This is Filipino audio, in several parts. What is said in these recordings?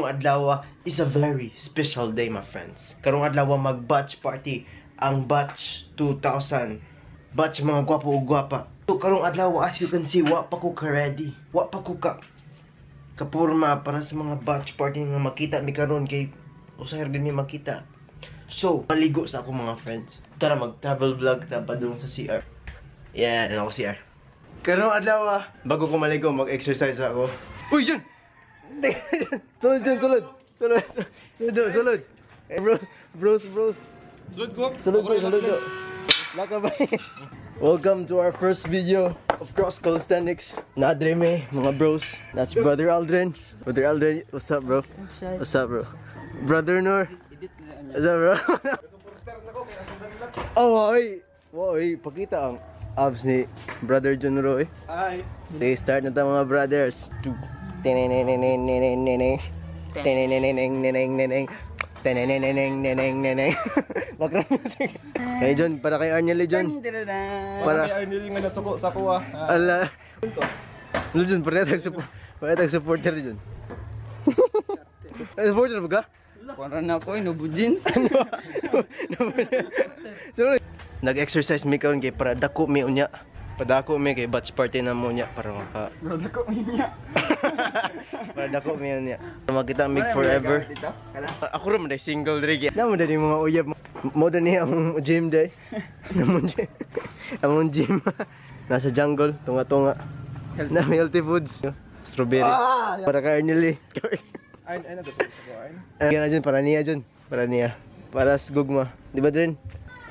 adlaw is a very special day, my friends. Karong adlaw mag-batch party ang batch 2000. Batch mga gwapo o gwapa. So karong adlaw, as you can see, wa pa ko ka-ready. Wa pa ko kapurma para sa mga batch party nga makita mi karon kay usahir gid mi makita. So, maligo sa ako mga friends. Tara mag-travel vlog ta padung sa CR. Yeah, ano ko CR. Karong adlaw, bago ko maligo, mag-exercise ako. Uy, dyan! Sulod dyan, sulod! Sulod! Eh, bros. Sulod ko? Sulod ko. Laka ba? Welcome to our first video of cross calisthenics. Nadre me, mga bros. That's Brother Aldrin. Brother Aldrin, what's up, bro? What's up, bro? Brother Noor. What's up, bro? Oh, oy, pakita ang abs ni Brother John Roy. Hi! Okay, start na tayo mga brothers. Background music. Kay John, para kay Arnel John. Para kay Arnel nga nasuko sa kuha. Ala. Ano John, para tag supporter John. Supporter ba ka? Para na ako, nubo jeans. Sorry. Nag-exercise mi karon kay para dako mi unya. Padako mi kay batch party na mo unya para maka. Bro, ko minya. Para dako mi unya. Makita mi forever. Ako ra man day single diri. Namo dali mga uyab. Mo dani ang gym day. Among gym. Nasa jungle, tunga-tunga. Na healthy foods. Strawberry. Para kay Arnel. Ay na sa kuha. Gana dyan, para niya dyan. Para niya. Para sa gugma. Di ba dyan?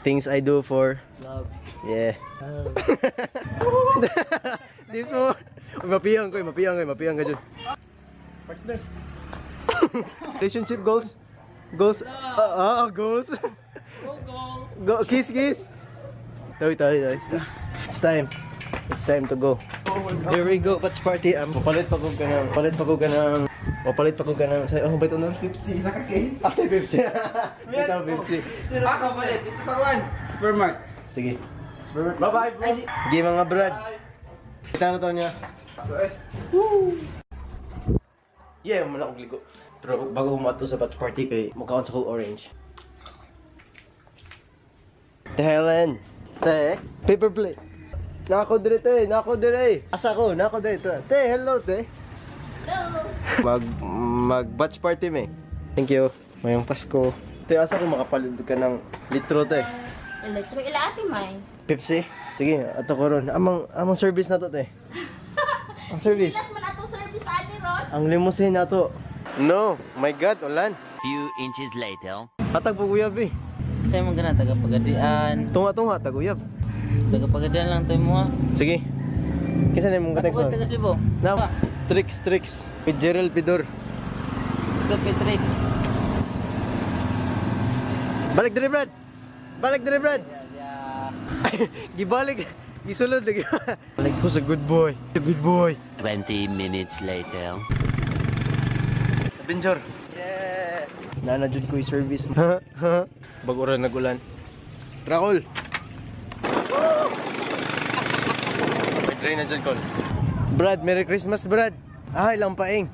Things I do for love. Yeah. Tips mo. Uy, mapiyang ka dyan. Partner. Relationship goals? Goals? Goals. Go, kiss. Tawi. It's time. It's time to go. Here we go, batch party. Papalit pa ko ka ng oh, ba ito na? Pepsi, isa ka case. Ate, Pepsi. Ito, Pepsi. Ako palit, dito sa one. Supermart. Sige. Bye-bye, bro. Sige mga brad. Kita na to niya. Yeah, muna akong ligo. Pero bago umato sa batch party kay mukha sa cool orange. Te Helen. Te, paper plate. Nako dire. Asa ko, nako dire. Te, hello te. Hello. Mag batch party me. Thank you. Mayong Pasko. Te, asa ko makapalit ka ng litro te. Elektro ila ati may. Pepsi. Sige, ato ko ron. Amang service na to te. Ang service. Ilas man atong service ani ron. Ang limousine na to. No, my God, ulan. Few inches later. Hatag po kuyab eh. Sa'yo mong gana, taga-pagadian. Tunga, taguyab. Taga-pagadian lang tayo mo ha. Sige. Kisa na yung mga Ako text taga Cebu. Now, tricks. With Gerald Pidor. Gusto Petrix. Balik dire, Brad. Gibalik. Gisulod lagi. Like, who's a good boy? 20 minutes later. Adventure. Yeah. Nanajud ko yung service mo. Baguran nagulan. Trakol. May train na dyan, Col. Brad, Merry Christmas, Brad. Ay, lampaing.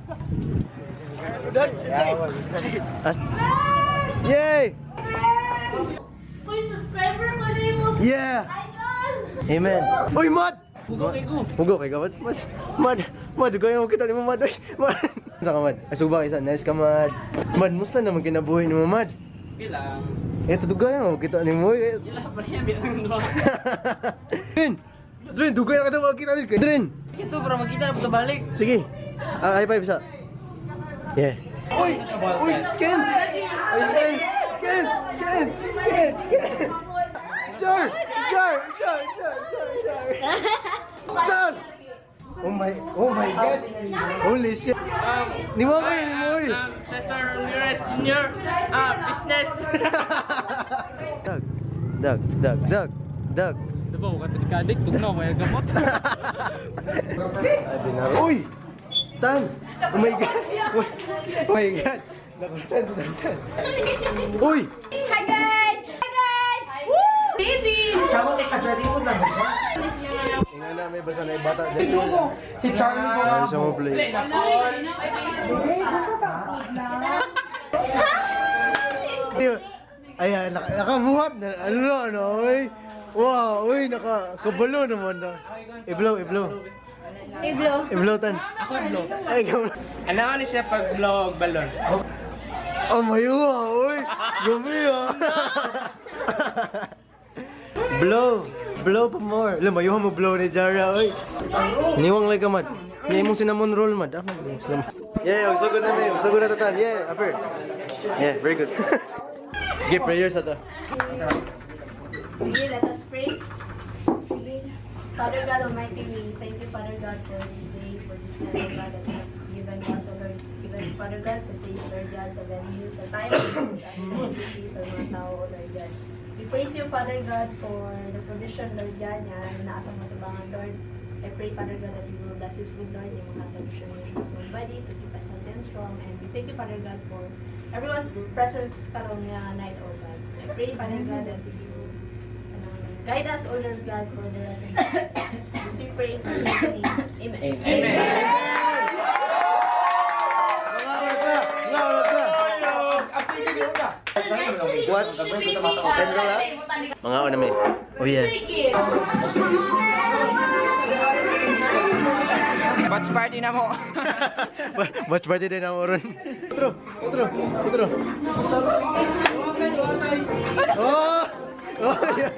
Yay! Uy, subscriber ko na yung Yeah! idol. Amen. Uy, Mad! Hugo Hugo kay ko. kay ka, Mad, gawin mo kita ni mo, Mad. Mad. Saan ka, Mad? Asuba isa. Nice ka, Mad. Mad, musta naman kinabuhay ni mo, Mad? Bilang. Ito, dugay mo. Kita ni mo. Gila pa rin, bilang doon. Drin, dugay na ka daw kita ni Drin. Ito bro, magkita na po balik. Sige. High five isa. Yeah. Uy! Ken! Jar! Saan? Oh my God! Holy shit! Ni mo ko. Cesar Ramirez Jr. Business. Dag. Diba, kasi di kadik, tugnaw, may gamot. Uy! Tan! Oh my God! Nakuntan. Uy! Hi guys. Woo! Easy. Sama kay Kajari mo lang. Tingnan na may basa na bata. Si Charlie po. Ay, sa mo please. Ayan, nakabuhat na. Ano, oy. Wow, uy, nakakabalo naman na. I-blow. I-blow tan. Ako blow. Ay, ikaw. Ano ni siya pag blow og balon? Oh, mayuwa, uy. Gumi ah. Blow pa more. Alam, mayuwa mo blow ni Jara, uy. Niwang lay ka, mad. Ngayon mong cinnamon roll, mad. Ah, cinnamon. Yeah, magsugod na, may. Magsugod na tatan. Yeah, upper. Yeah, very good. Give prayers at Sige, let us pray. Father God Almighty, we thank you, Father God, for this day, for this time, God, that you have given us, O Lord. Given, Father God, sa place, Lord God, sa venue, sa time, sa mga tao, O Lord God. We praise you, Father God, for the provision, Lord God, na inaasam mo sa bangan, Lord. I pray, Father God, that you will bless this food, Lord, yung mga nutrition sa own body, to keep us healthy and strong. And we thank you, Father God, for everyone's presence karong night, O God. I pray, Father God, that you guide us, O Lord God, for the rest of the day. This we pray in Jesus' name. Amen. Watch and relax. Mga ano may. Oh yeah. Watch party na mo. Watch party din ang oron. Otro. Oh! Oh! Yeah.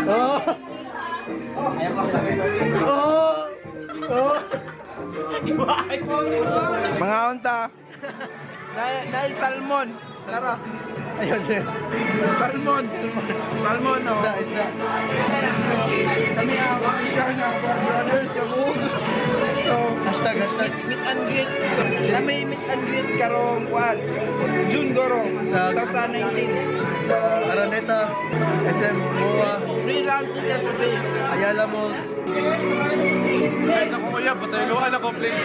Oh! Oh! Mga unta. Dahil salmon. Tara. Ayun din. Salmon, no. Isda. Kami ang official na brothers sa buong. So, Hashtag. meet and greet. Kami meet and greet karong kuan. June Gorong Sa- 2019. Sa Araneta, SM Moa, Free round ticket today. Ayala Malls. Guys, ako kuya, pasailuan ako, please.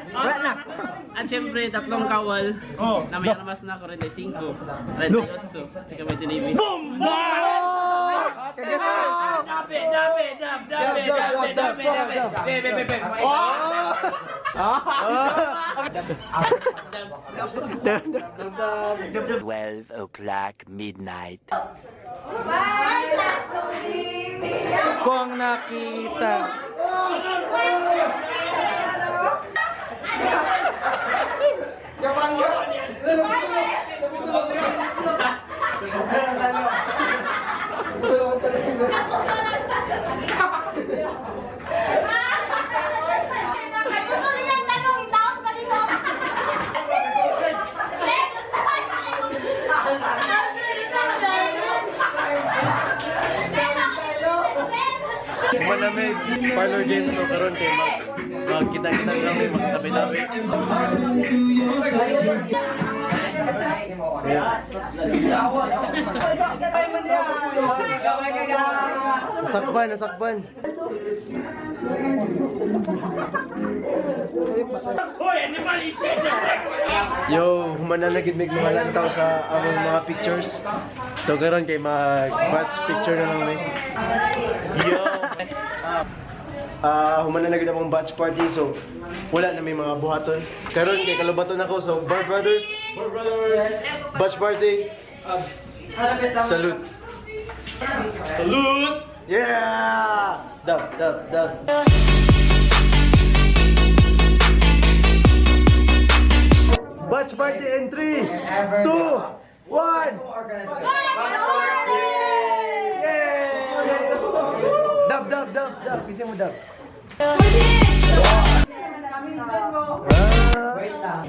Wala na. At syempre, tatlong kawal na may armas na 45, 38, at saka may tinibig. Boom! Dab. 12 o'clock midnight. Kung nakita. Manamig parlor game so karon kay magkita-kita lang may magtabi-tabi. Nasakban. Yo, humana na gid mig mga lantaw sa among mga pictures. So karon kay mag-batch picture na lang may. Yo. Humana na gid among batch party so wala na may mga buhaton. Karon kay kalubaton ako so Bar Brothers. Batch party. Salute. Yeah! Dab. Batch party in 3, 2, 1. Yay! Dab. Kasi mo dab. Wait lang.